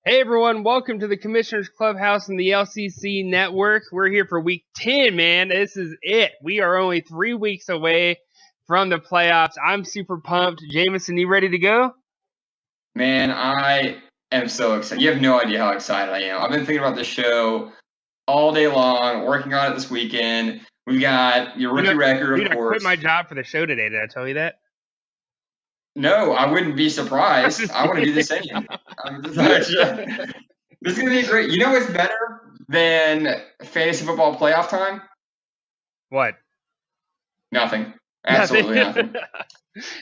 Hey everyone, welcome to the Commissioner's Clubhouse and the LCC Network. We're here for week 10, man. This is it. We are only 3 weeks away from the playoffs. I'm super pumped. Jameson, you ready to go? Man, I am so excited. You have no idea how excited I am. I've been thinking about this show all day long, working on it this weekend. We've got your rookie record, of I course. quit my job for the show today. Did I tell you that? No, I wouldn't be surprised. I want to do the same. This is going to be great. You know what's better than fantasy football playoff time? What? Nothing. Absolutely nothing.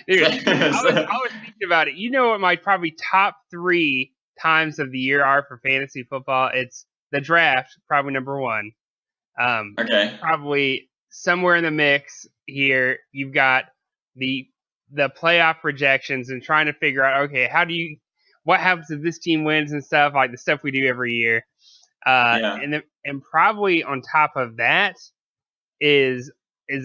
Dude, I was thinking about it. You know what my probably top 3 times of the year are for fantasy football? It's the draft, probably number 1. Okay. Probably somewhere in the mix here, you've got the playoff projections and trying to figure out, okay, what happens if this team wins and stuff, like the stuff we do every year. And probably on top of that is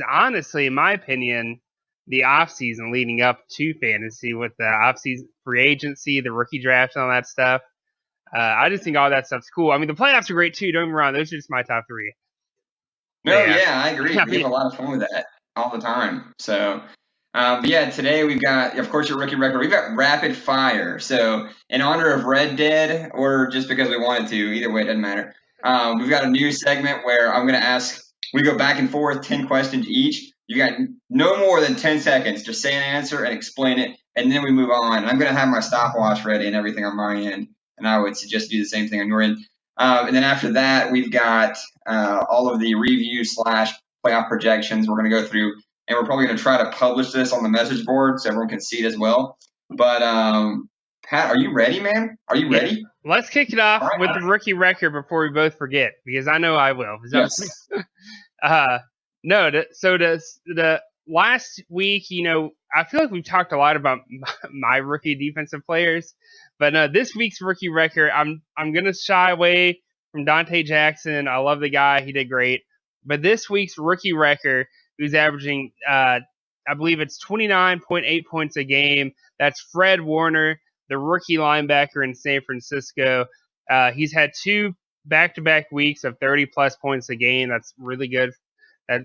honestly, in my opinion, the offseason leading up to fantasy with the offseason free agency, the rookie draft, and all that stuff. I just think all that stuff's cool. I mean, the playoffs are great too. Don't get me wrong; those are just my top 3. No, yeah, I agree. We have a lot of fun with that all the time. So, but yeah, today we've got, of course, your rookie record. We've got rapid fire. So, in honor of Red Dead, or just because we wanted to, either way, it doesn't matter. We've got a new segment where I'm going to ask. We go back and forth, 10 questions each. You got no more than 10 seconds. Just say an answer and explain it, and then we move on. And I'm going to have my stopwatch ready and everything on my end. And I would suggest do the same thing on your end. And then after that, we've got all of the review / playoff projections we're going to go through. And we're probably going to try to publish this on the message board so everyone can see it as well. But, Pat, are you ready, man? Are you ready? Let's kick it off with the rookie record before we both forget, because I know I will. Yes. So the last week, I feel like we've talked a lot about my rookie defensive players, but this week's rookie record, I'm gonna shy away from Dante Jackson. I love the guy; he did great. But this week's rookie record, who's averaging, I believe it's 29.8 points a game. That's Fred Warner, the rookie linebacker in San Francisco. He's had 2 back-to-back weeks of 30-plus points a game. That's really good.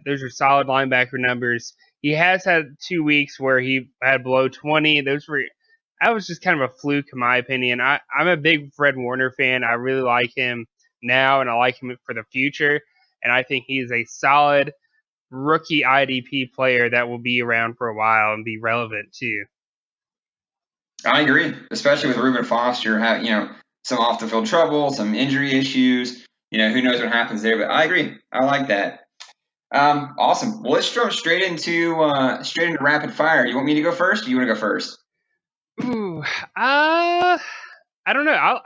Those are solid linebacker numbers. He has had 2 weeks where he had below 20. That was just kind of a fluke, in my opinion. I'm a big Fred Warner fan. I really like him now, and I like him for the future. And I think he's a solid rookie IDP player that will be around for a while and be relevant too. I agree, especially with Reuben Foster having, some off the field trouble, some injury issues. Who knows what happens there? But I agree. I like that. Awesome. Well, let's jump straight into rapid fire. You want me to go first? Or you want to go first? Ooh, I don't know.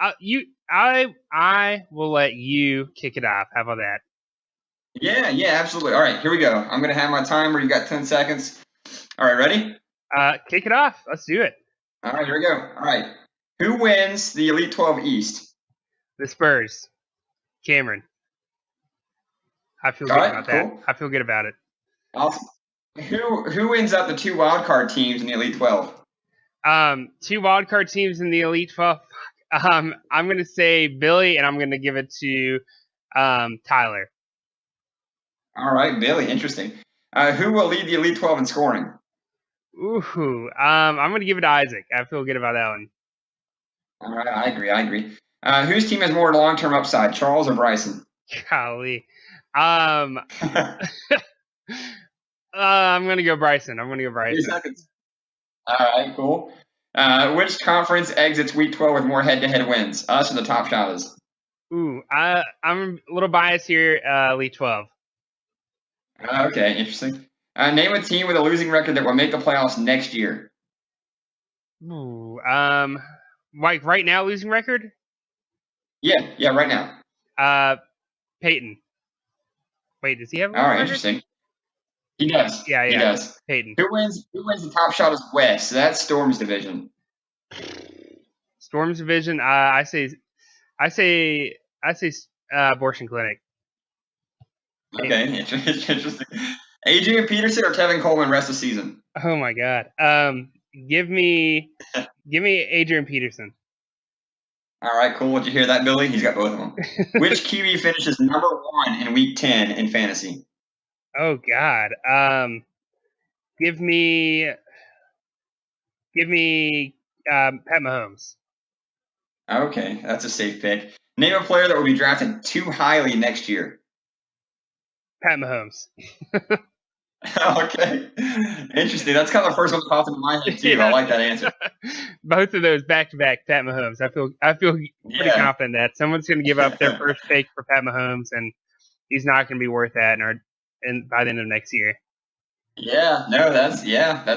I will let you kick it off. How about that? Yeah, absolutely. All right, here we go. I'm gonna have my timer. You got 10 seconds. All right, ready? Kick it off. Let's do it. All right, here we go. All right. Who wins the Elite 12 East? The Spurs. Cameron. I feel good about that. I feel good about it. Awesome. Who ends up the 2 wildcard teams in the Elite 12? 2 wildcard teams in the Elite 12. I'm going to say Billy, and I'm going to give it to Tyler. All right, Billy. Interesting. Who will lead the Elite 12 in scoring? Ooh, I'm going to give it to Isaac. I feel good about that one. All right, I agree. Whose team has more long-term upside, Charles or Bryson? Golly. I'm going to go Bryson. 3 seconds. All right, cool. Which conference exits Week 12 with more head-to-head wins? Us or the Top Shotters? Ooh, I'm a little biased here. Elite 12. Okay, interesting. Name a team with a losing record that will make the playoffs next year. Ooh, like right now, losing record? Yeah, right now. Peyton. Wait, does he have a All right, record? Interesting. He does. Yeah. He does. Peyton. Who wins the Top Shotters West? So that's Storm's division. Storm's division. I say abortion clinic. Okay, interesting. Adrian Peterson or Tevin Coleman rest of the season? Oh my God. Give me Adrian Peterson. All right, cool. Did you hear that, Billy? He's got both of them. Which QB finishes number 1 in Week 10 in fantasy? Oh God. Give me Pat Mahomes. Okay, that's a safe pick. Name a player that will be drafted too highly next year. Pat Mahomes. Okay, interesting. That's kind of the first one that popped into my head too. Yeah. I like that answer. Both of those back to back, Pat Mahomes. I feel pretty confident that someone's going to give up their first pick for Pat Mahomes, and he's not going to be worth that, and by the end of next year. Yeah, no, that's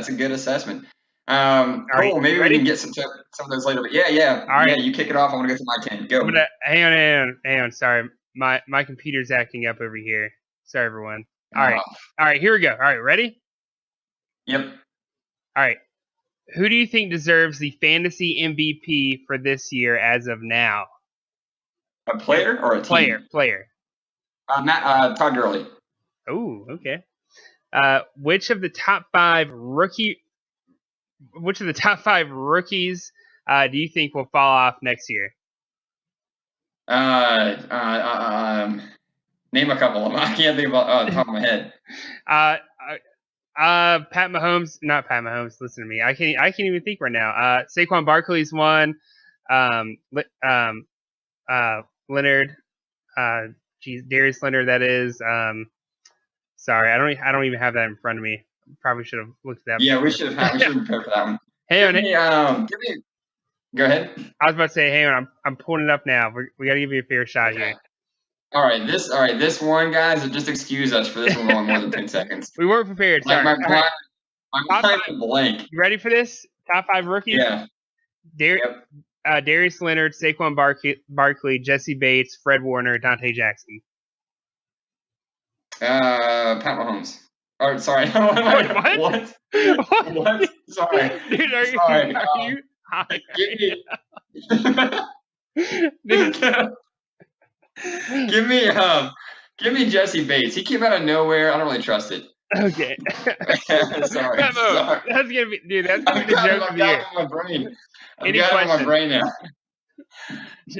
a good assessment. Cool. Right, maybe we can get some of those later. But yeah. All right. Yeah, you kick it off. I want to go through my 10. Go. Hang on. Sorry, my computer's acting up over here. Sorry, everyone. All right. Here we go. All right, ready? Yep. All right. Who do you think deserves the fantasy MVP for this year as of now? A player or a team? Player. Todd Gurley. Oh, okay. Which of the top five rookies do you think will fall off next year? Name a couple of them. I can't think about the top of my head. Pat Mahomes, not Pat Mahomes. Listen to me. I can't even think right now. Saquon Barkley's one. Leonard. Darius Leonard. That is. Sorry, I don't even have that in front of me. Probably should have looked at that. Yeah, we should have prepared for that one. Go ahead. I was about to say, hang on, I'm pulling it up now. We got to give you a fair shot here. All right, this one, guys. Just excuse us for this one going more than 10 seconds. We weren't prepared. Sorry. My mind is blank. You ready for this? Top 5 rookies. Yeah. Darius Leonard, Saquon Barkley, Jesse Bates, Fred Warner, Dante Jackson. Pat Mahomes. Oh, sorry. What? What? Sorry. Dude, are you Give me Jesse Bates. He came out of nowhere. I don't really trust it. Okay. Sorry. That's gonna be the joke of the year. My brain. I've got it in my brain now.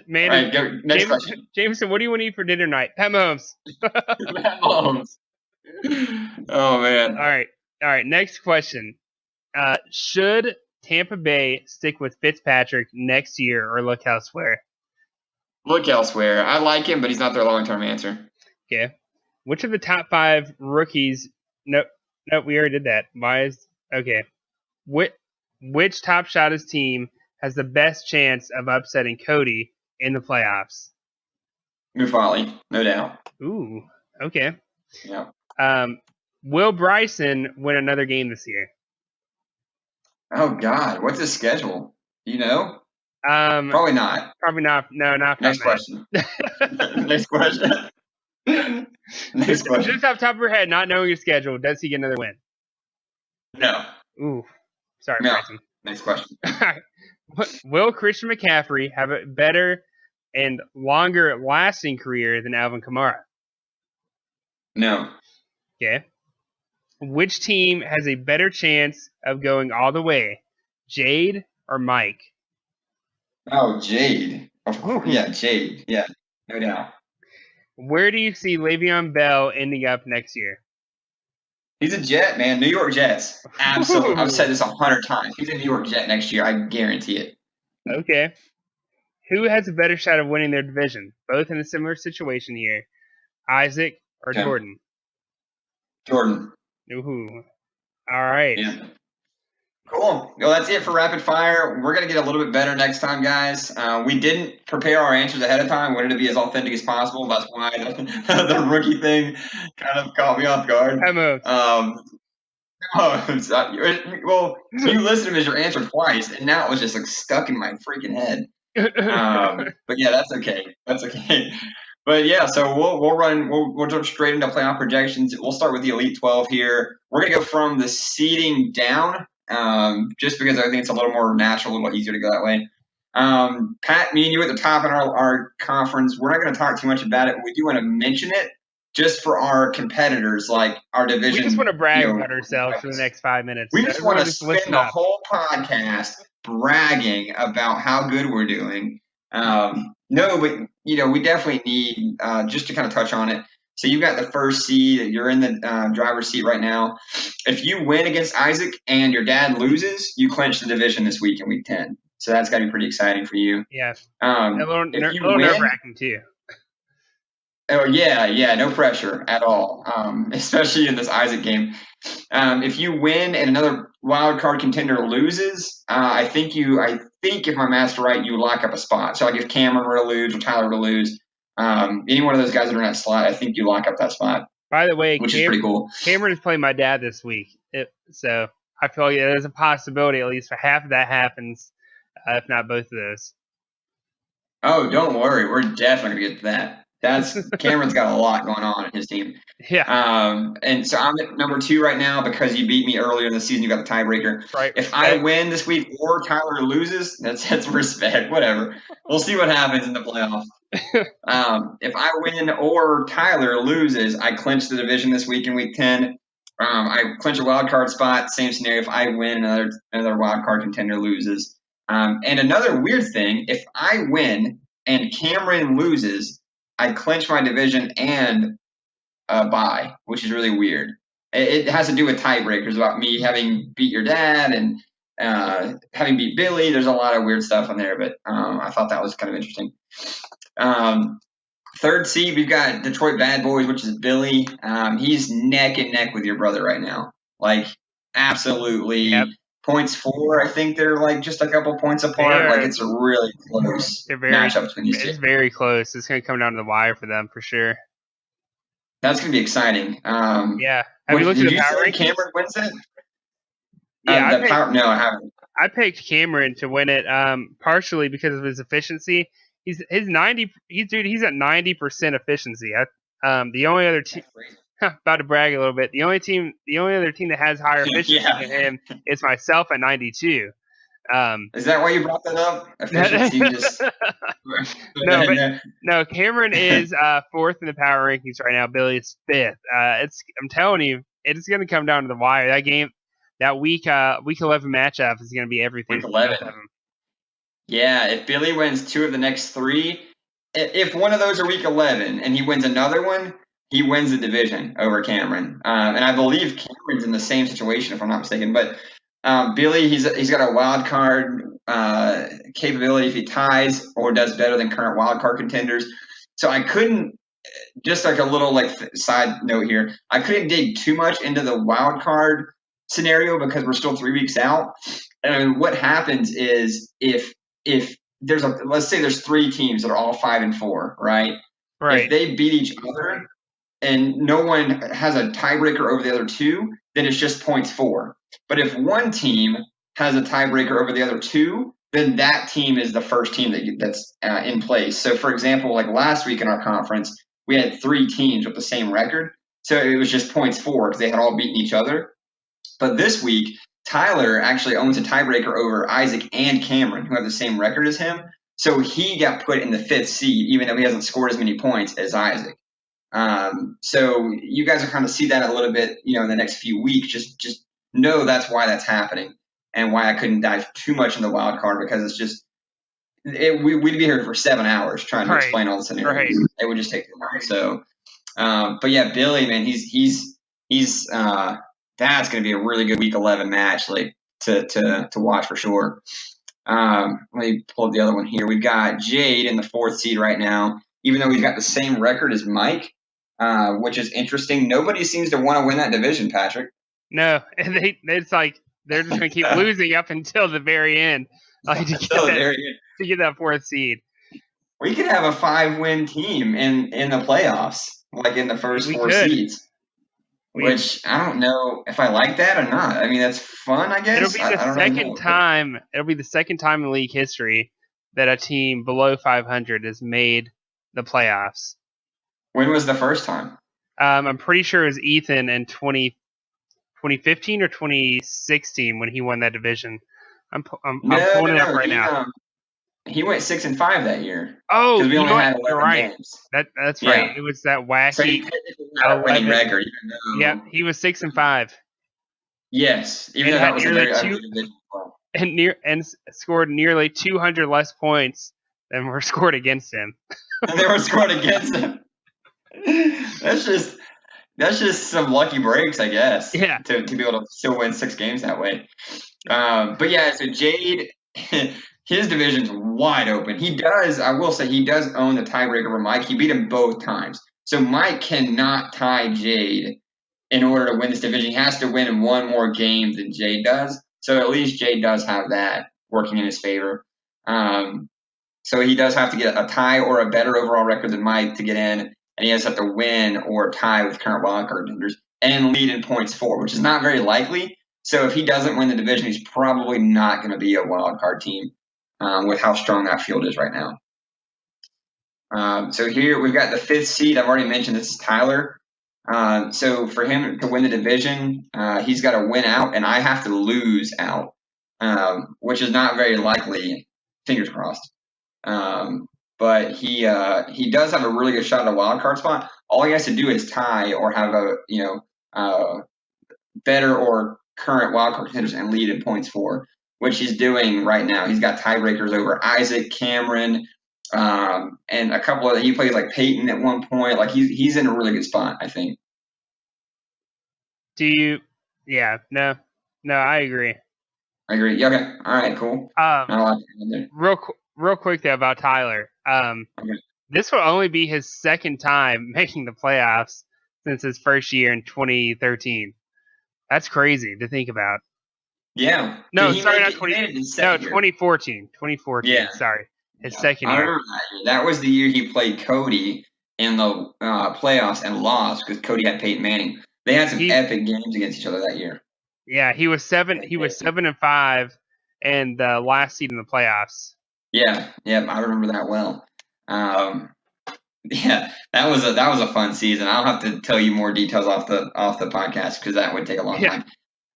Man, all right, go, next question. Jameson, what do you want to eat for dinner tonight? Pat Mahomes. Pat Mahomes. Oh man. All right. Next question. Should Tampa Bay stick with Fitzpatrick next year or look elsewhere? Look elsewhere. I like him, but he's not their long-term answer. Okay. Which of the top 5 rookies? Nope. We already did that. Okay. Which top shot's team has the best chance of upsetting Cody in the playoffs? Mufali, no doubt. Ooh. Okay. Yeah. Will Bryson win another game this year? Oh God, what's his schedule? Do you know? Probably not. Probably not. No, not. Next question. Next question. Next question. Just off the top of your head, not knowing his schedule, does he get another win? No. Ooh. Sorry, no. Bryson. Next question. Will Christian McCaffrey have a better and longer lasting career than Alvin Kamara? No. Okay. Which team has a better chance of going all the way, Jade or Mike? Oh, Jade. Yeah, Jade. Yeah, no doubt. Where do you see Le'Veon Bell ending up next year? He's a Jet, man. New York Jets. Absolutely. I've said this 100 times. He's a New York Jet next year. I guarantee it. Okay. Who has a better shot of winning their division? Both in a similar situation here. Isaac or Jordan? Jordan. Ooh. All right. Yeah. Cool. Well, that's it for Rapid Fire. We're going to get a little bit better next time, guys. We didn't prepare our answers ahead of time. We wanted to be as authentic as possible. That's why the rookie thing kind of caught me off guard. Well, you listed him as your answer twice, and now it was just like stuck in my freaking head. But yeah, that's okay. That's okay. But yeah, so we'll jump straight into playoff projections. We'll start with the Elite 12 here. We're gonna go from the seeding down, just because I think it's a little more natural, a little easier to go that way. Pat, me and you at the top in our conference. We're not going to talk too much about it, but we do want to mention it just for our competitors, like our division. We just want to brag about ourselves for the next 5 minutes. We just want to spend the whole podcast bragging about how good we're doing. No, but we definitely need just to kind of touch on it. So you've got the first seed. You're in the driver's seat right now. If you win against Isaac and your dad loses, you clinch the division this week in week 10. So that's got to be pretty exciting for you. Yeah, a little win, nerve-wracking too. Oh yeah, no pressure at all, especially in this Isaac game. If you win and another wild card contender loses, I think if my math's right, you lock up a spot. So like if Cameron were to lose or Tyler were to lose, any one of those guys that are in that slot, I think you lock up that spot. By the way, which is pretty cool. Cameron is playing my dad this week, so I feel like there's a possibility at least for half of that happens, if not both of those. Oh, don't worry, we're definitely gonna get to that. Cameron's got a lot going on in his team. Yeah. And so I'm at number 2 right now because you beat me earlier in the season. You got the tiebreaker. Right. If I win this week or Tyler loses, that's respect. Whatever. We'll see what happens in the playoffs. If I win or Tyler loses, I clinch the division this week in week 10. I clinch a wild card spot. Same scenario. If I win, another wild card contender loses. And another weird thing, if I win and Cameron loses, I clinch my division and bye, which is really weird. It has to do with tiebreakers about me having beat your dad and having beat Billy. There's a lot of weird stuff on there, but I thought that was kind of interesting. Third seed, we've got Detroit Bad Boys, which is Billy. He's neck and neck with your brother right now. Like, absolutely. Yep. Points 4, I think they're like just a couple points apart. Like, it's a really close matchup between these two. It's very close. It's going to come down to the wire for them for sure. That's going to be exciting. Yeah. Have you looked at the power rankings? Cameron wins it? Yeah. No, I haven't. I picked Cameron to win it, partially because of his efficiency. He's at 90% efficiency. The only other team, about to brag a little bit. The only other team that has higher efficiency than him is myself at 92. Is that why you brought that up? Efficiency just No. Cameron is 4th in the power rankings right now. Billy is 5th. I'm telling you, it's going to come down to the wire. That game, that week 11 matchup is going to be everything. Week 11. Yeah, if Billy wins 2 of the next 3, if one of those are week 11 and he wins another one, he wins the division over Cameron. And I believe Cameron's in the same situation, if I'm not mistaken. But Billy, he's got a wild card capability if he ties or does better than current wild card contenders. So I couldn't, just like a little side note here, I couldn't dig too much into the wild card scenario because we're still 3 weeks out. And what happens is if there's let's say there's 3 teams that are all 5 and 4, right? If they beat each other and no one has a tiebreaker over the other 2, then it's just points 4. But if one team has a tiebreaker over the other 2, then that team is the first team that's in place. So, for example, like last week in our conference, we had 3 teams with the same record. So it was just points 4 because they had all beaten each other. But this week, Tyler actually owns a tiebreaker over Isaac and Cameron, who have the same record as him. So he got put in the 5th seed, even though he hasn't scored as many points as Isaac. So you guys will kind of see that a little bit, in the next few weeks. Just know that's why that's happening and why I couldn't dive too much in the wild card, because it's just we'd be here for 7 hours trying to explain all the scenarios. It would just take too long. So, but yeah, Billy, man, he's that's going to be a really good week 11 match, to watch for sure. Let me pull up the other one here. We've got Jade in the 4th seed right now, even though he's got the same record as Mike, which is interesting. Nobody seems to want to win that division, Patrick. No, and it's like they're just going to keep losing up until the very end, to get that 4th seed. We could have a 5-win team in the playoffs, like in the first 4 seeds. Which I don't know if I like that or not. I mean, that's fun, I guess. It'll be the second time in league history that a team below 500 has made the playoffs. When was the first time? I'm pretty sure it was Ethan in 2015 or 2016 when he won that division. I'm pulling it up right now. He went 6-5 that year. Oh, because we only had 11 games. That's right. It was that wacky. So he had a winning record. Yeah, he was 6-5. Yes, even though that was a very ugly division. And scored nearly 200 less points and were scored against him. And they were scored against him. That's just some lucky breaks, I guess. Yeah. To be able to still win 6 games that way. But yeah, so Jade, his division's wide open. I will say, he does own the tiebreaker over Mike. He beat him both times. So Mike cannot tie Jade in order to win this division. He has to win in one more game than Jade does. So at least Jade does have that working in his favor. So he does have to get a tie or a better overall record than Mike to get in, and he has to have to win or tie with current wildcard contenders and lead in points for, which is not very likely. So if he doesn't win the division, he's probably not going to be a wildcard team with how strong that field is right now. So here we've got the 5th seed. I've already mentioned this is Tyler. So for him to win the division, he's got to win out, and I have to lose out, which is not very likely. Fingers crossed. But he does have a really good shot at a wild card spot. All he has to do is tie or have a better or current wild card contenders and lead in points for, which he's doing right now. He's got tiebreakers over Isaac, Cameron, and a couple of. He plays like Peyton at one point. Like he's in a really good spot, I think. Yeah. No, I agree. Okay. All right. Cool. Real quick though about Tyler. Okay. This will only be his second time making the playoffs since his first year in 2013. That's crazy to think about. Yeah. No, sorry, not 2014. 2014. Yeah. Sorry, his second year. I remember that year. That was the year he played Cody in the playoffs and lost because Cody had Peyton Manning. They had some epic games against each other that year. Yeah, he was 7-5, and the last seed in the playoffs. Yeah, I remember that well. Yeah, that was a fun season. I'll have to tell you more details off the podcast because that would take a long time.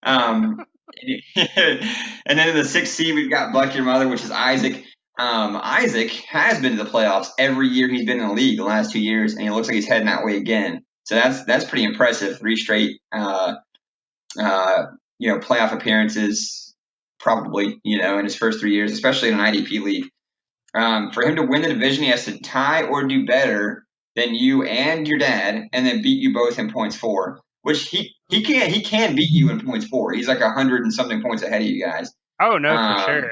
And then in the 6th seed we've got Buck Your Mother, which is Isaac. Isaac has been to the playoffs every year he's been in the league the last 2 years, and it looks like he's heading that way again. So that's pretty impressive. 3 straight playoff appearances, probably, in his first 3 years, especially in an IDP league. For him to win the division, he has to tie or do better than you and your dad, and then beat you both in points for, which he can beat you in points for. He's like 100 and something points ahead of you guys. Oh no, for sure.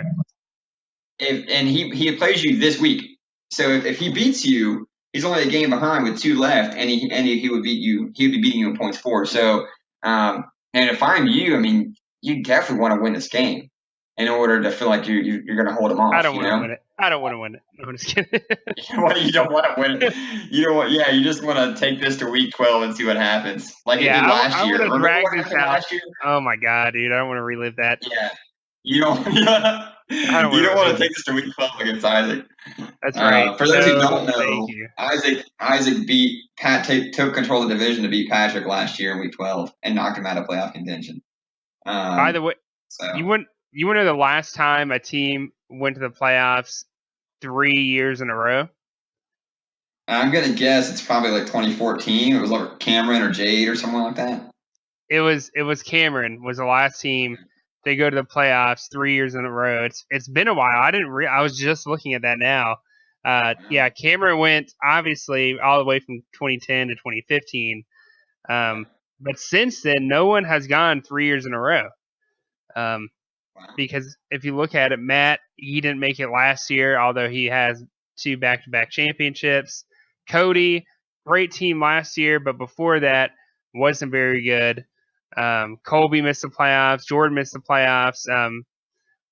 And he plays you this week, so if he beats you, he's only a game behind with 2 left, and he would beat you. He would be beating you in points for. So, and if I'm you, I mean, you definitely want to win this game in order to feel like you're going to hold him off. I don't want to win it. I don't want to win it. I'm just kidding. You don't want to win it. You just want to take this to week 12 and see what happens. Like it did last year. Remember what happened last year? Oh my god, dude! I don't want to relive that. Yeah, you don't. You don't want to take this to week 12 against Isaac. That's right. For those who don't know, Isaac beat took control of the division to beat Patrick last year in week 12 and knocked him out of playoff contention. By the way, you want to know the last time a team went to the playoffs 3 years in a row? I'm gonna guess it's probably like 2014. It was like Cameron or Jade or someone like that. It was Cameron was the last team to go to the playoffs 3 years in a row. It's been a while. I was just looking at that now. Yeah, Cameron went obviously all the way from 2010 to 2015. But since then, no one has gone 3 years in a row. Because if you look at it, Matt, he didn't make it last year, although he has 2 back-to-back championships. Cody, great team last year, but before that, wasn't very good. Colby missed the playoffs. Jordan missed the playoffs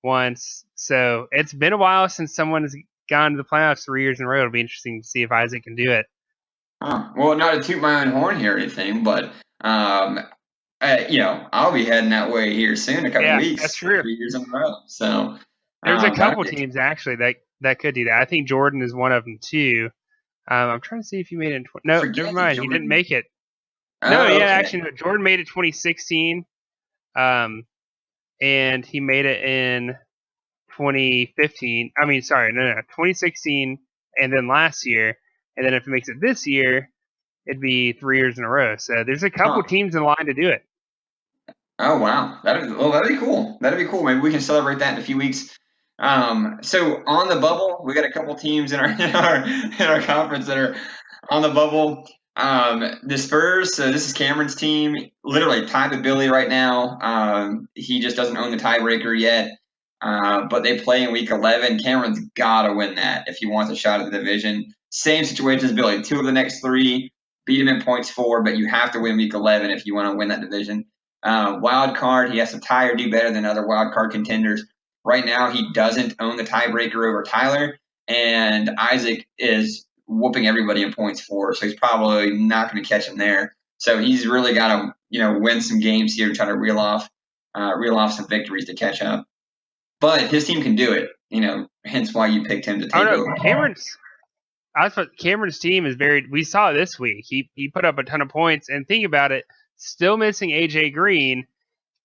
once. So it's been a while since someone has gone to the playoffs 3 years in a row. It'll be interesting to see if Isaac can do it. Well, not to toot my own horn here or anything, but I'll be heading that way here soon. A couple weeks. That's true. 3 years in a row. So there's a couple teams actually that could do that. I think Jordan is one of them too. I'm trying to see if he made it in no, never mind. Jordan. He didn't make it. Actually, no. Jordan made it 2016, and he made it in 2015. 2016, and then last year, and then if he makes it this year, it'd be 3 years in a row. So there's a couple teams in line to do it. Oh wow, that'd be cool. That'd be cool. Maybe we can celebrate that in a few weeks. So on the bubble, we got a couple teams in our conference that are on the bubble. The Spurs. So this is Cameron's team. Literally tied with Billy right now. He just doesn't own the tiebreaker yet. But they play in week 11. Cameron's got to win that if he wants a shot at the division. Same situation as Billy. 2 of the next 3. Beat him in points 4, but you have to win week 11 if you want to win that division. Wild card, he has to tie or do better than other wild card contenders. Right now, he doesn't own the tiebreaker over Tyler, and Isaac is whooping everybody in points 4, so he's probably not going to catch him there. So he's really got to, win some games here to try to reel off some victories to catch up. But his team can do it, hence why you picked him to take over. Cameron's team is we saw it this week. He put up a ton of points, and think about it, still missing AJ Green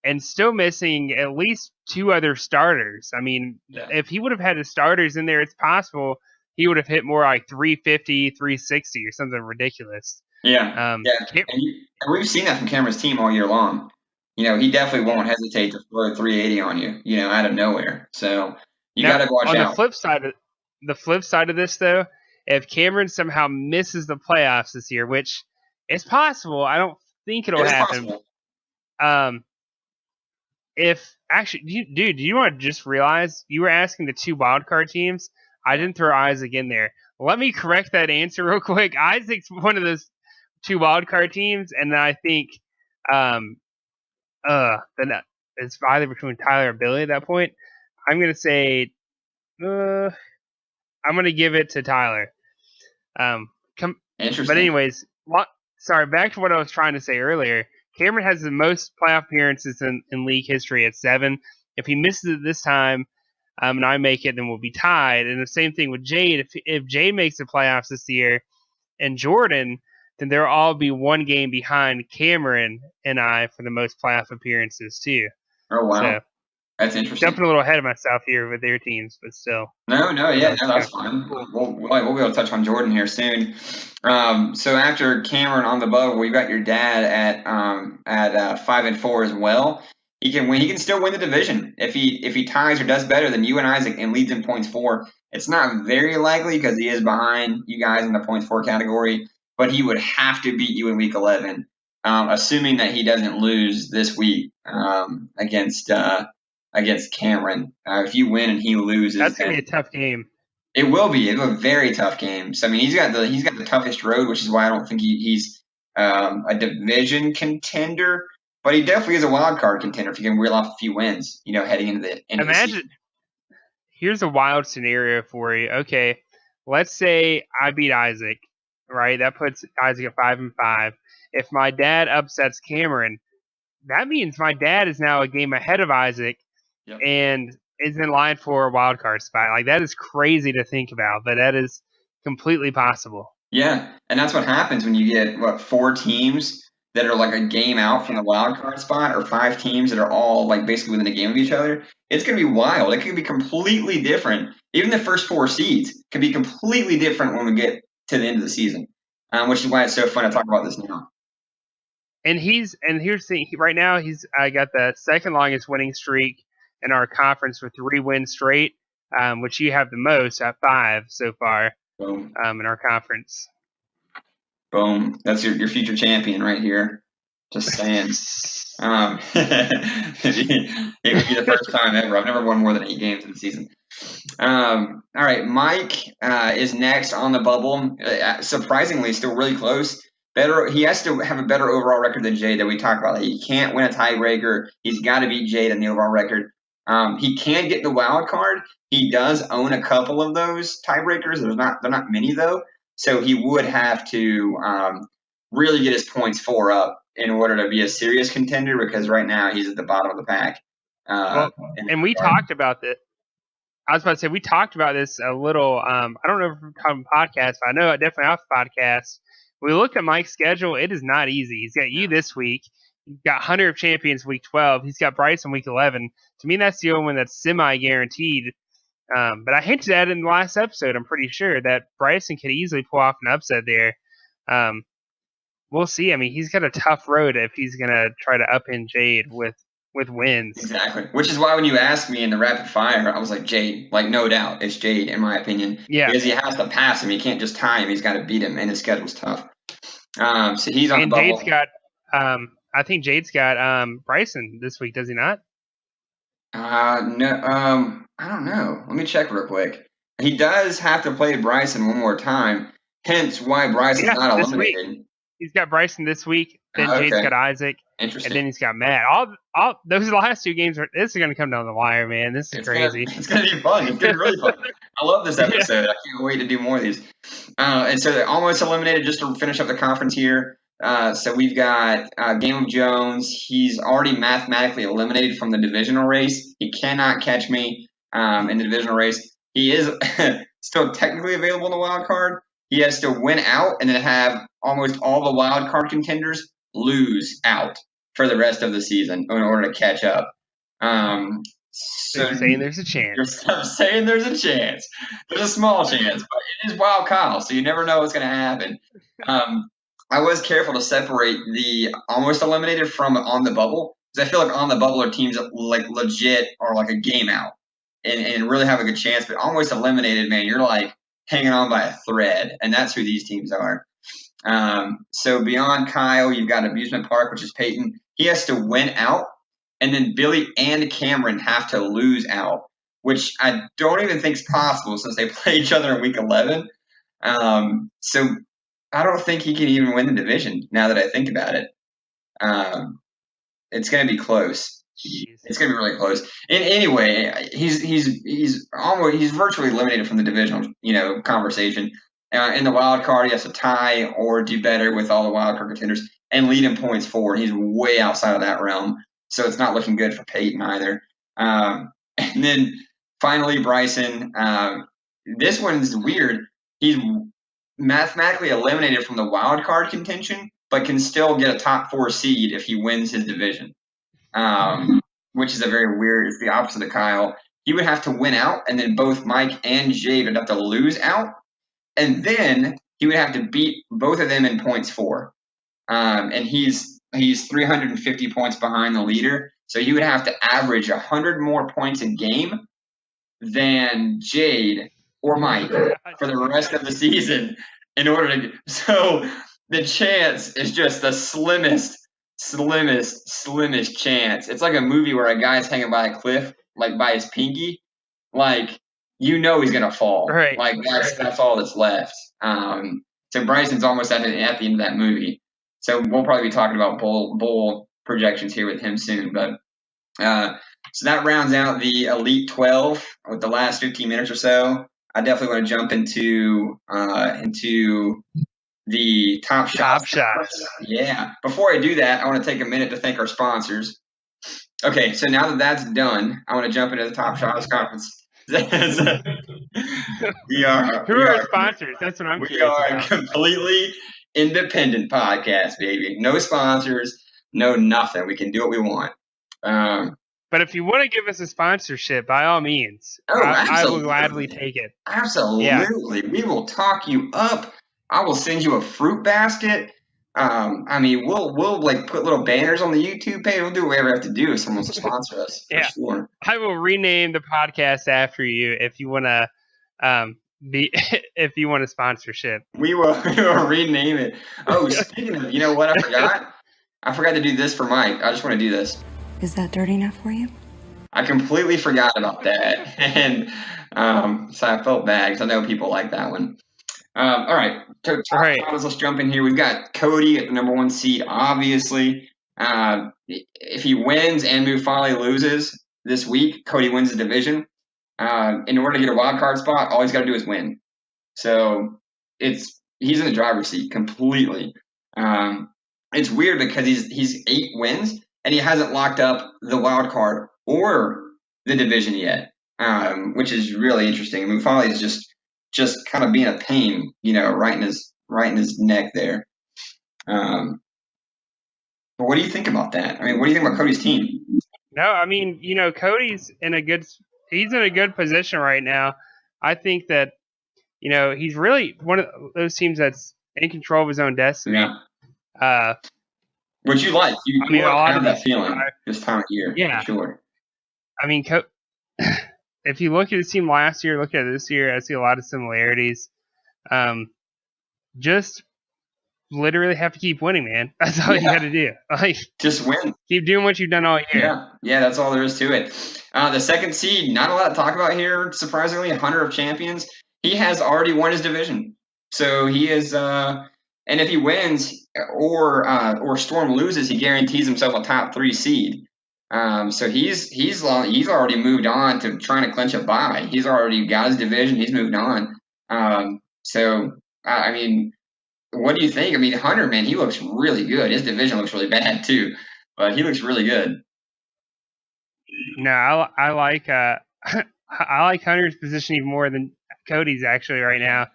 and still missing at least 2 other starters. I mean, if he would have had his starters in there, it's possible he would have hit more like 350, 360 or something ridiculous. Yeah. And we've seen that from Cameron's team all year long. He definitely won't hesitate to throw 380 on you, out of nowhere. So you got to watch out. On the flip side of this, though, if Cameron somehow misses the playoffs this year, which is possible, I don't think it'll happen. Possible. If actually, do you want to just realize you were asking the 2 wildcard teams? I didn't throw Isaac in there. Let me correct that answer real quick. Isaac's one of those 2 wildcard teams, and then I think then it's either between Tyler and Billy at that point. I'm gonna say I'm gonna give it to Tyler. Interesting. But anyways, sorry, back to what I was trying to say earlier. Cameron has the most playoff appearances in league history at 7. If he misses it this time, and I make it, then we'll be tied. And the same thing with Jade. If Jade makes the playoffs this year, and Jordan, then they'll all be 1 game behind Cameron and I for the most playoff appearances too. Oh wow, so, that's interesting. Jumping a little ahead of myself here with their teams, but still. No, that's fine. We'll be able to touch on Jordan here soon. So after Cameron on the bubble, we've got your dad at 5-4 as well. He can still win the division if he ties or does better than you and Isaac and leads in points 4. It's not very likely because he is behind you guys in the points 4 category, but he would have to beat you in week 11, assuming that he doesn't lose this week against Cameron. If you win and he loses, that's gonna be a tough game. It will be. It's a very tough game. So I mean, he's got the toughest road, which is why I don't think he's a division contender. But he definitely is a wild card contender if he can reel off a few wins, heading into the end of the season. Here's a wild scenario for you. Okay, let's say I beat Isaac, right? That puts Isaac at 5-5. If my dad upsets Cameron, that means my dad is now a game ahead of Isaac and is in line for a wild card spot. Like, that is crazy to think about, but that is completely possible. Yeah, and that's what happens when you get, 4 teams that are like a game out from the wild card spot, or 5 teams that are all like basically within a game of each other. It's going to be wild. It could be completely different. Even the first 4 seeds can be completely different when we get to the end of the season, which is why it's so fun to talk about this now. And here's the thing. Right now, I got the second longest winning streak in our conference with 3 wins straight, which you have the most at 5 so far. Boom. In our conference. Boom. That's your future champion right here. Just saying. It would be the first time ever. I've never won more than 8 games in the season. All right. Mike is next on the bubble. Surprisingly, still really close. He has to have a better overall record than Jade that we talked about. He can't win a tiebreaker. He's got to beat Jade in the overall record. He can get the wild card. He does own a couple of those tiebreakers. They're not many though. So he would have to really get his points 4 up in order to be a serious contender, because right now he's at the bottom of the pack. And we talked about this. I was about to say we talked about this a little. I don't know if we're talking podcast, but I know definitely off the podcast. We looked at Mike's schedule. It is not easy. He's got you this week. He's got Hunter of Champions week 12. He's got Bryson week 11. To me, that's the only one that's semi-guaranteed. But I hinted at it in the last episode, I'm pretty sure, that Bryson could easily pull off an upset there. We'll see. I mean, he's got a tough road if he's going to try to upend Jade with with wins. Exactly. Which is why when you asked me in the rapid fire, I was like, Jade. Like, no doubt, it's Jade, in my opinion. Yeah. Because he has to pass him. He can't just tie him. He's got to beat him, and his schedule's tough. So he's on the bubble. Jade's got, I think Jade's got Bryson this week, does he not? No, I don't know. Let me check real quick. He does have to play Bryson one more time, hence why Bryson's not eliminated. Week. He's got Bryson this week, then Jade's got Isaac, and then he's got Matt. All those last 2 games, this is going to come down the wire, man. This is crazy. It's going to be fun. It's going to be really fun. I love this episode. I can't wait to do more of these. And so they're almost eliminated. Just to finish up the conference here. So we've got Game of Jones. He's already mathematically eliminated from the divisional race. He cannot catch me in the divisional race. He is still technically available in the wild card. He has to win out and then have almost all the wild card contenders lose out for the rest of the season in order to catch up. So you're saying there's a chance. I'm saying there's a chance. There's a small chance, but it is Wild Kyle, so you never know what's going to happen. I was careful to separate the almost eliminated from on the bubble, because I feel like on the bubble are teams that like legit are like a game out and really have a good chance. But almost eliminated, man, you're like hanging on by a thread, and that's who these teams are. So beyond Kyle, you've got Amusement Park, which is Peyton. He has to win out, and then Billy and Cameron have to lose out, which I don't even think is possible since they play each other in week 11. So I don't think he can even win the division now that I think about it. It's going to be close. It's going to be really close. And anyway, he's virtually eliminated from the divisional, conversation. In the wild card, he has to tie or do better with all the wild card contenders and lead in points forward. He's way outside of that realm, so it's not looking good for Peyton either. And then finally, Bryson. This one's weird. He's mathematically eliminated from the wild card contention, but can still get a top 4 seed if he wins his division, which is a very weird. It's the opposite of Kyle. He would have to win out, and then both Mike and Jade would have to lose out. And then he would have to beat both of them in points for. And he's 350 points behind the leader. So he would have to average 100 more points a game than Jade or Mike for the rest of the season in order to – so the chance is just the slimmest chance. It's like a movie where a guy's hanging by a cliff, like by his pinky. Like – he's going to fall. Right. Like that's all that's left. So Bryson's almost at the end of that movie. So we'll probably be talking about bowl projections here with him soon. But so that rounds out the Elite 12 with the last 15 minutes or so. I definitely want to jump into the top shots. Yeah. Before I do that, I want to take a minute to thank our sponsors. Okay, so now that that's done, I want to jump into the Top Shots Conference. Who are our sponsors? That's what I'm curious about. We are a completely independent podcast, baby. No sponsors, no nothing. We can do what we want. But if you want to give us a sponsorship, by all means, I will gladly take it. Absolutely. Yeah. We will talk you up. I will send you a fruit basket. We'll like put little banners on the YouTube page. We'll do whatever we have to do if someone wants to sponsor us. Yeah, sure. I will rename the podcast after you if you want to if you want a sponsorship. We will rename it. Oh, speaking of, you know what? I forgot to do this for Mike. I just want to do this. Is that dirty enough for you? I completely forgot about that, and so I felt bad because I know people like that one. All right. Let's jump in here. We've got Cody at the number 1 seed, obviously. If he wins and Mufali loses this week, Cody wins the division. In order to get a wild card spot, all he's got to do is win. So he's in the driver's seat completely. It's weird because he's 8 wins and he hasn't locked up the wild card or the division yet, which is really interesting. Mufali is just kind of being a pain, right in his neck there. But what do you think about that? I mean, what do you think about Cody's team? No, Cody's in a good position right now. I think that, he's really one of those teams that's in control of his own destiny. Yeah. Which you like. You have that feeling this time of year. Yeah. For sure. I mean, if you look at the team last year, look at this year, I see a lot of similarities. Just literally have to keep winning, man. That's all you got to do. Like, just win. Keep doing what you've done all year. Yeah, that's all there is to it. The second seed, not a lot to talk about here. Surprisingly, Hunter of Champions. He has already won his division, so he is. And if he wins or Storm loses, he guarantees himself a top 3 seed. So he's already moved on to trying to clinch a bye. He's already got his division. He's moved on. I mean, what do you think? I mean, Hunter, man, he looks really good. His division looks really bad too, but he looks really good. No, I like I like Hunter's position even more than Cody's actually right now,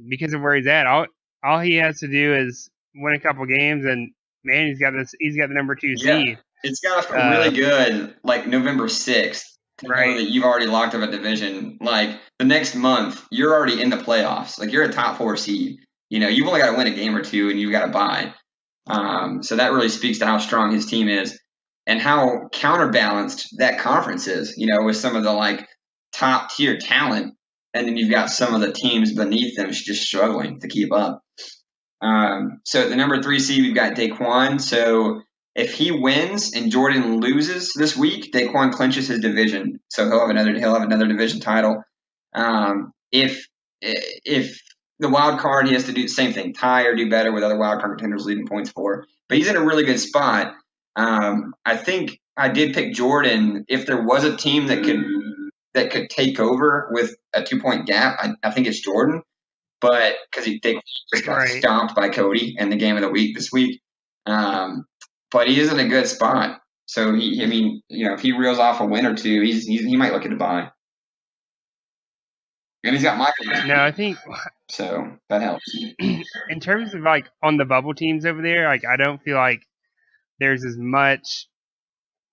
because of where he's at. All he has to do is win a couple games, and man, he's got the number 2 seed. It's got to feel really good, like November 6th, to know that you've already locked up a division. Like the next month, you're already in the playoffs. Like you're a top 4 seed. You know, you've only got to win a game or 2, and you've got to bye. So that really speaks to how strong his team is and how counterbalanced that conference is. You know, with some of the like top tier talent, and then you've got some of the teams beneath them just struggling to keep up. So at the number 3 seed, we've got Daquan. So if he wins and Jordan loses this week, Daquan clinches his division. So he'll have another division title. If the wild card, he has to do the same thing, tie or do better with other wild card contenders leading points for. But he's in a really good spot. I think I did pick Jordan. If there was a team that could take over with a 2-point gap, I think it's Jordan. But because they just got stomped by Cody in the game of the week this week. But he is in a good spot. So if he reels off a win or 2, he might look at a bye. And he's got Michael. No, I think so. That helps. In terms of like on the bubble teams over there, like I don't feel like there's as much.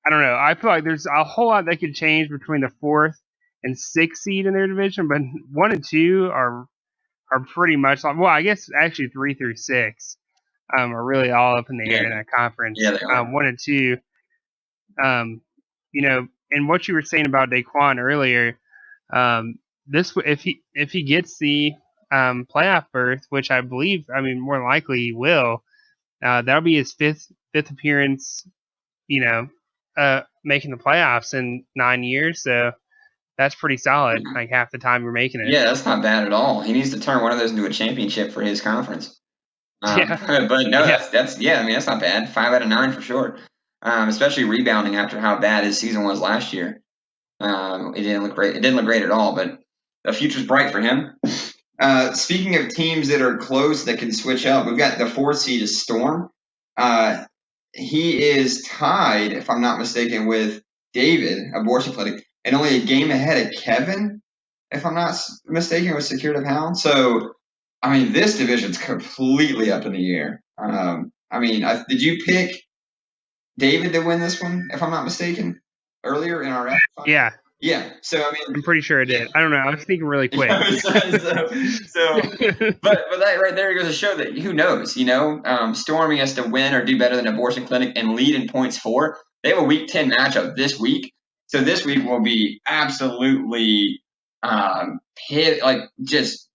I don't know. I feel like there's a whole lot that could change between the 4th and 6th seed in their division, but 1 and 2 are pretty much like. Well, I guess actually 3 through 6 are really all up in the air in that conference. Yeah, they are. 1 and 2. And what you were saying about Daquan earlier. If he gets the playoff berth, which I believe, more than likely he will, that'll be his fifth appearance, making the playoffs in 9 years. So that's pretty solid. Like half the time you're making it. Yeah, that's not bad at all. He needs to turn one of those into a championship for his conference. But no, that's not bad. 5 out of 9 for sure. Especially rebounding after how bad his season was last year. It didn't look great. It didn't look great at all, but the future's bright for him. Speaking of teams that are close that can switch up, we've got the 4th seed is Storm. He is tied, if I'm not mistaken, with David, Abortion Clinic, and only a game ahead of Kevin, if I'm not mistaken, with Security Pound. So, this division's completely up in the air. Did you pick David to win this one, if I'm not mistaen, earlier in our rapid fire? Yeah. Yeah, so I'm pretty sure I did. I don't know. I was thinking really quick. But that right there goes to show that who knows, Storm has to win or do better than Abortion Clinic and lead in points for. They have a Week 10 matchup this week, so this week will be absolutely just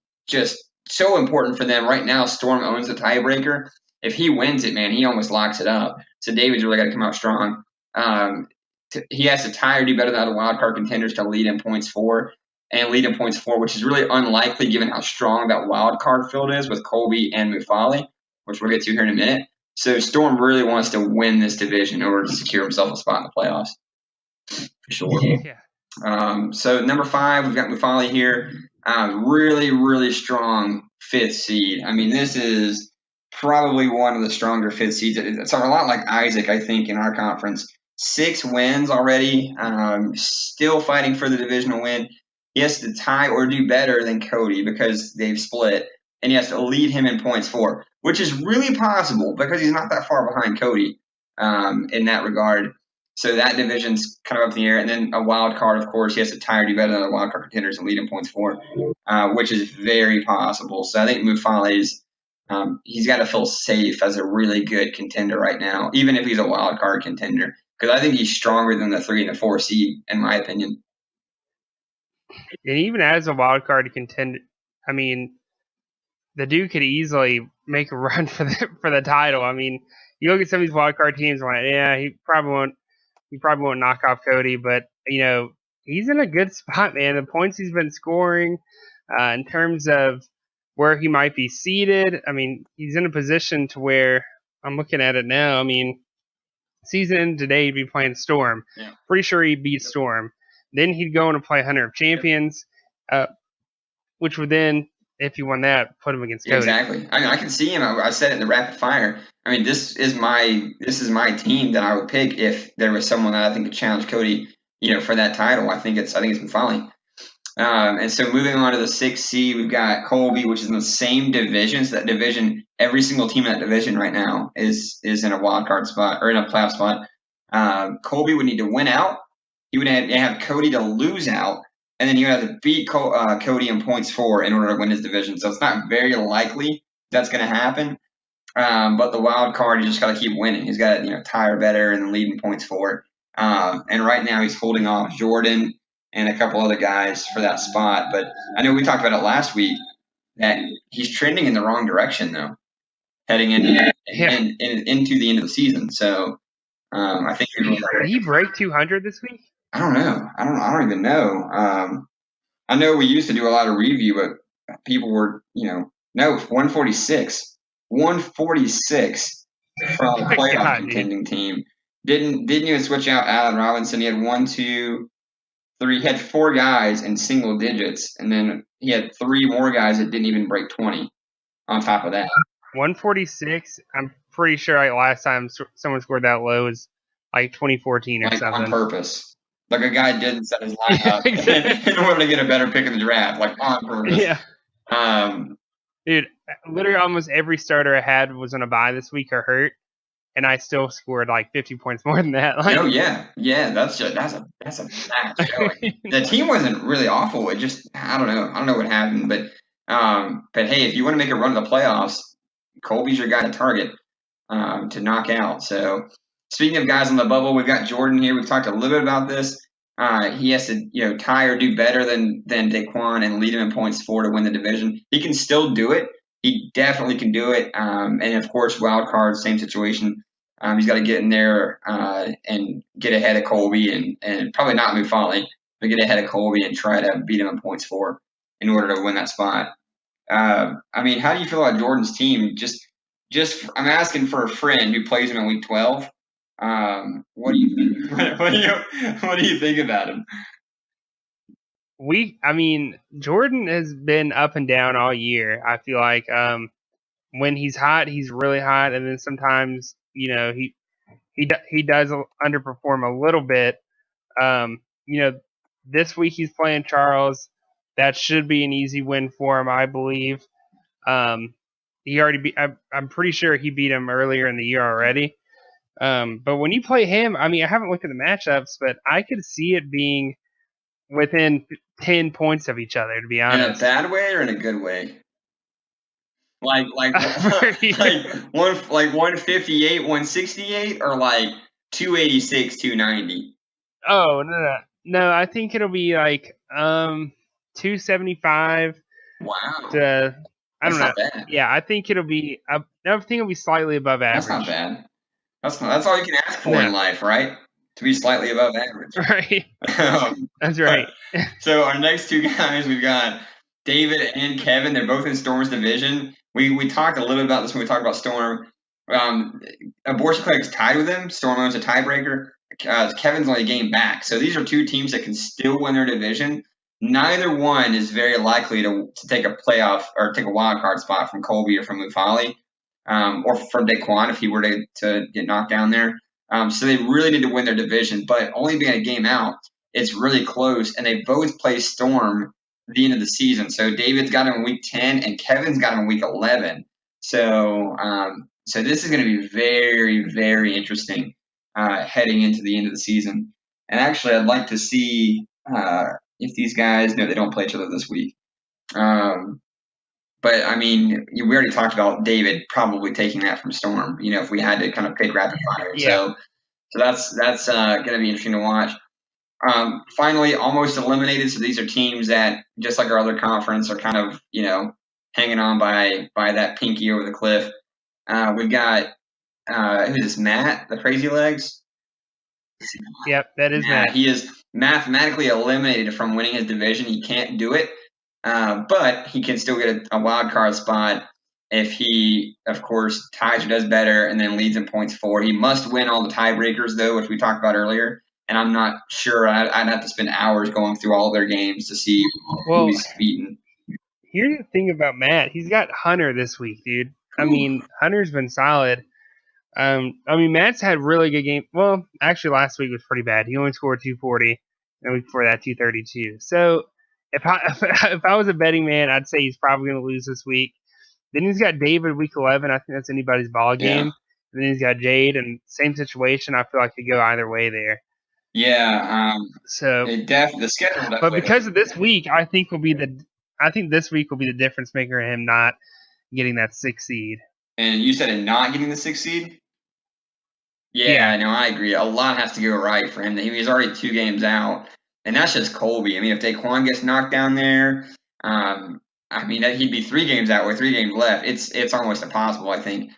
so important for them right now. Storm owns the tiebreaker. If he wins it, man, he almost locks it up. So David's really got to come out strong. He has to tie or do better than other wildcard contenders to lead in points for, which is really unlikely given how strong that wildcard field is with Colby and Mufali, which we'll get to here in a minute. So Storm really wants to win this division in order to secure himself a spot in the playoffs. For sure. Yeah. So number 5, we've got Mufali here. Really, really strong 5th seed. This is probably one of the stronger 5th seeds. It's a lot like Isaac, I think, in our conference. 6 wins already, still fighting for the divisional win. He has to tie or do better than Cody because they've split, and he has to lead him in points for, which is really possible because he's not that far behind Cody in that regard. So that division's kind of up in the air. And then a wild card, of course, he has to tie or do better than the wild card contenders and lead in points for, which is very possible. So I think Mufali's he's got to feel safe as a really good contender right now, even if he's a wild card contender, because I think he's stronger than the 3 and the 4 seed, in my opinion. And even as a wild card contender, I mean, the dude could easily make a run for the title. I mean, you look at some of these wild card teams, like, yeah, he probably won't knock off Cody, but he's in a good spot, man. The points he's been scoring, in terms of where he might be seated, I mean, he's in a position to where I'm looking at it now. I mean, season end today, he'd be playing Storm. Yeah. Pretty sure he'd beat Storm. Then he'd go on to play Hunter of Champions, which would then, if he won that, put him against Cody. Exactly. I mean, I can see him. I said it in the rapid fire. I mean, this is my team that I would pick if there was someone that I think could challenge Cody, for that title. I think it's Mufali. And so moving on to the 6th seed, we've got Colby, which is in the same division. So that division, every single team in that division right now is in a wild card spot or in a playoff spot. Colby would need to win out. He would have Cody to lose out, and then he would have to beat Cody in points for in order to win his division. So it's not very likely that's going to happen. But the wild card, he just got to keep winning. He's got to tie better and lead in points for. And right now he's holding off Jordan and a couple other guys for that spot. But I know we talked about it last week that he's trending in the wrong direction, though, heading into the end of the season. So I think did he break 200 this week? I don't know. I don't even know. I know we used to do a lot of review, but people were, no, 146. 146 from a playoff contending team. Didn't even switch out Allen Robinson. He had 1, 2, 3. He had 4 guys in single digits, and then he had 3 more guys that didn't even break 20 on top of that. 146, I'm pretty sure last time someone scored that low was like 2014 or something. On purpose. Like a guy didn't set his lineup in order to get a better pick in the draft, like on purpose. Yeah. Dude, literally almost every starter I had was on a bye this week or hurt, and I still scored like 50 points more than that. Oh yeah, that's a bad showing. The team wasn't really awful. It just I don't know what happened, but hey, if you want to make a run to the playoffs, Colby's your guy to target to knock out. So speaking of guys on the bubble, we've got Jordan here. We've talked a little bit about this. He has to tie or do better than Daquan and lead him in points for to win the division. He can still do it. He definitely can do it. And of course, wild card, same situation. He's got to get in there and get ahead of Colby and probably not Mufali, but get ahead of Colby and try to beat him in points for in order to win that spot. I mean, how do you feel about Jordan's team? Just I'm asking for a friend who plays him in week 12. What do you think? What do you think about him? Jordan has been up and down all year. I feel like when he's hot, he's really hot, and then sometimes he does underperform a little bit. This week he's playing Charles. That should be an easy win for him, I believe. He already I'm pretty sure he beat him earlier in the year already. But when you play him, I haven't looked at the matchups, but I could see it being within 10 points of each other, to be honest. In a bad way or in a good way? Like 158, 168, or like 286, 290? Oh, no. I think it'll be like 275. Wow. I don't know. Bad. Yeah, I think it'll be. I think it'll be slightly above average. That's not bad. That's all you can ask for in life, right? To be slightly above average. Right. That's right. So our next 2 guys, we've got David and Kevin. They're both in Storm's division. We talked a little bit about this when we talked about Storm. Abortion Clinic's tied with him. Storm owns a tiebreaker. Kevin's only a game back. So these are 2 teams that can still win their division. Neither one is very likely to take a playoff or take a wild card spot from Colby or from Mufali. Or from Daquan if he were to get knocked down there. So they really need to win their division, but only being a game out, it's really close, and they both play Storm at the end of the season. So David's got him in week 10, and Kevin's got him in week 11. So this is going to be very, very interesting heading into the end of the season. And actually, I'd like to see if these guys – no, they don't play each other this week. But I mean, we already talked about David probably taking that from Storm. If we had to kind of pick rapid fire, Yeah. So that's going to be interesting to watch. Finally, almost eliminated. So these are teams that, just like our other conference, are kind of hanging on by that pinky over the cliff. We've got who's this? Matt, the Crazy Legs. Yep, that is Matt. He is mathematically eliminated from winning his division. He can't do it, but he can still get a wild card spot if he, of course, ties or does better and then leads in points forward. He must win all the tiebreakers, though, which we talked about earlier. And I'm not sure. I'd have to spend hours going through all their games to see who he's beaten. Here's the thing about Matt. He's got Hunter this week, dude. I mean, Hunter's been solid. Matt's had really good game. Well, actually, last week was pretty bad. He only scored 240, and the week before that, 232. So, if I was a betting man, I'd say he's probably going to lose this week. Then he's got David week 11. I think that's anybody's ball game. Yeah. And then he's got Jade, and same situation. I feel like could go either way there. Yeah. So the schedule. But because of this week, I think this week will be the difference maker in him not getting that 6th seed. And you said in not getting the 6th seed? Yeah, no, I agree. A lot has to go right for him. He's already 2 games out, and that's just Colby. I mean, if Daquan gets knocked down there, he'd be 3 games out with 3 games left. It's almost impossible, I think.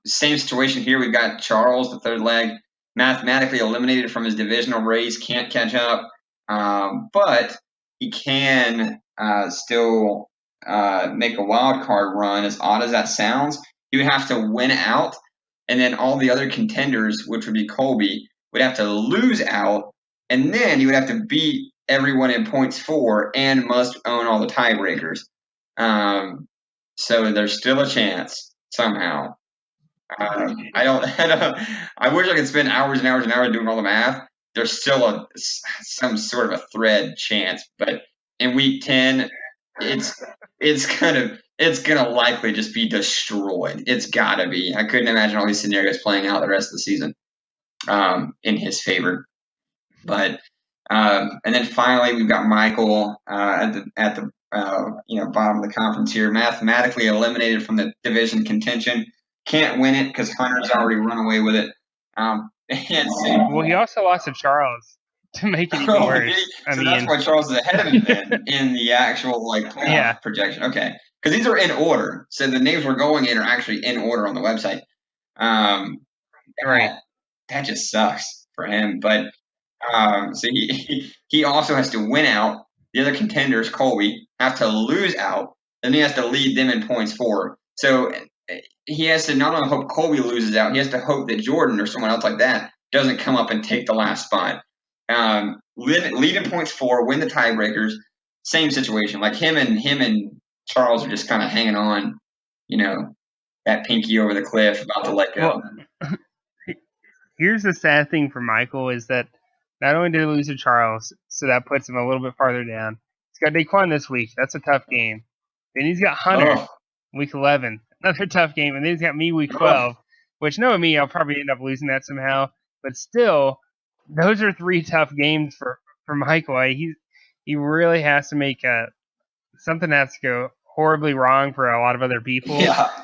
Same situation here. We've got Charles, the third leg, mathematically eliminated from his divisional race, can't catch up, but he can still make a wild card run. As odd as that sounds, he would have to win out. And then all the other contenders, which would be Colby, would have to lose out, and then he would have to beat everyone in points for and must own all the tiebreakers. So there's still a chance somehow. I wish I could spend hours and hours and hours doing all the math. There's still some sort of a thread chance, but in week 10, it's gonna likely just be destroyed. It's gotta be. I couldn't imagine all these scenarios playing out the rest of the season in his favor. But and then finally we've got Michael at the bottom of the conference here, mathematically eliminated from the division contention. Can't win it because Hunter's already run away with it. Well, he also lost to Charles to make it even worse. That's why Charles is ahead of him then in the actual playoff projection. Okay, because these are in order, so the names we're going in are actually in order on the website. Right. That just sucks for him. But so he also has to win out. The other contenders, Colby, have to lose out. Then he has to lead them in points for. So he has to not only hope Colby loses out, he has to hope that Jordan or someone else like that doesn't come up and take the last spot. Lead in points for, win the tiebreakers. Same situation. Like him and Charles are just kind of hanging on, that pinky over the cliff, about to let go. Well, here's the sad thing for Michael is that not only did he lose to Charles, so that puts him a little bit farther down. He's got Daquan this week. That's a tough game. Then he's got Hunter week 11. Another tough game. And then he's got me week 12, which knowing me, I'll probably end up losing that somehow. But still, those are 3 tough games for Michael. He really has to make something has to go horribly wrong for a lot of other people.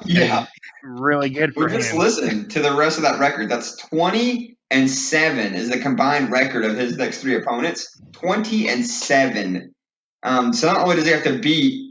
Yeah. Really good for him. Just listen to the rest of that record. That's 20-7 is the combined record of his next 3 opponents. 20-7. So not only does he have to beat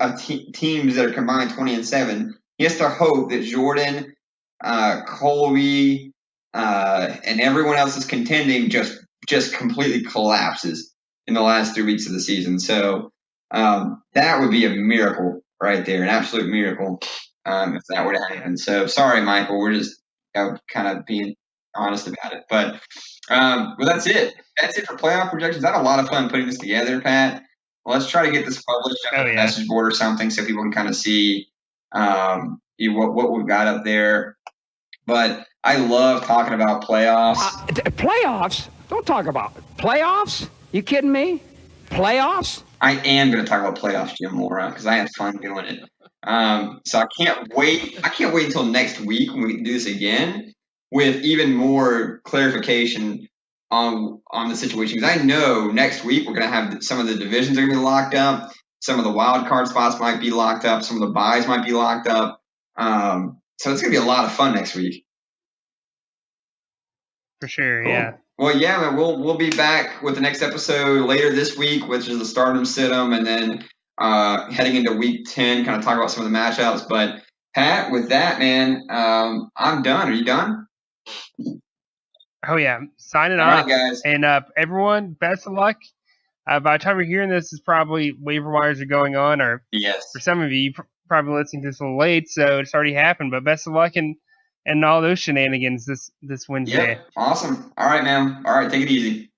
teams that are combined 20-7, he has to hope that Jordan, Colby, and everyone else is contending just completely collapses in the last 3 weeks of the season. So that would be a miracle right there, an absolute miracle if that were to happen. So sorry, Michael, we're just kind of being honest about it. But that's it. That's it for playoff projections. I had a lot of fun putting this together, Pat. Well, let's try to get this published on the message board or something so people can kind of see what we've got up there. But I love talking about playoffs. Playoffs? Don't talk about it. Playoffs? You kidding me? Playoffs? I am going to talk about playoffs, Jim Laura, because I have fun doing it. So I can't wait. I can't wait until next week when we can do this again with even more clarification on the situation. Because I know next week we're going to have some of the divisions are going to be locked up. Some of the wild card spots might be locked up. Some of the buys might be locked up. So it's going to be a lot of fun next week. For sure, cool. yeah. Well, yeah, man, we'll be back with the next episode later this week, which is the Stardom Situm, and then heading into week 10, kind of talk about some of the matchups. But Pat, with that, man, I'm done. Are you done? Oh yeah, signing All off. right, guys. And everyone, best of luck. By the time you're hearing this, is probably waiver wires are going on, or yes, for some of you, probably listening to this a little late, so it's already happened. But best of luck and all those shenanigans this Wednesday. Yep, awesome. All right, man. All right, take it easy.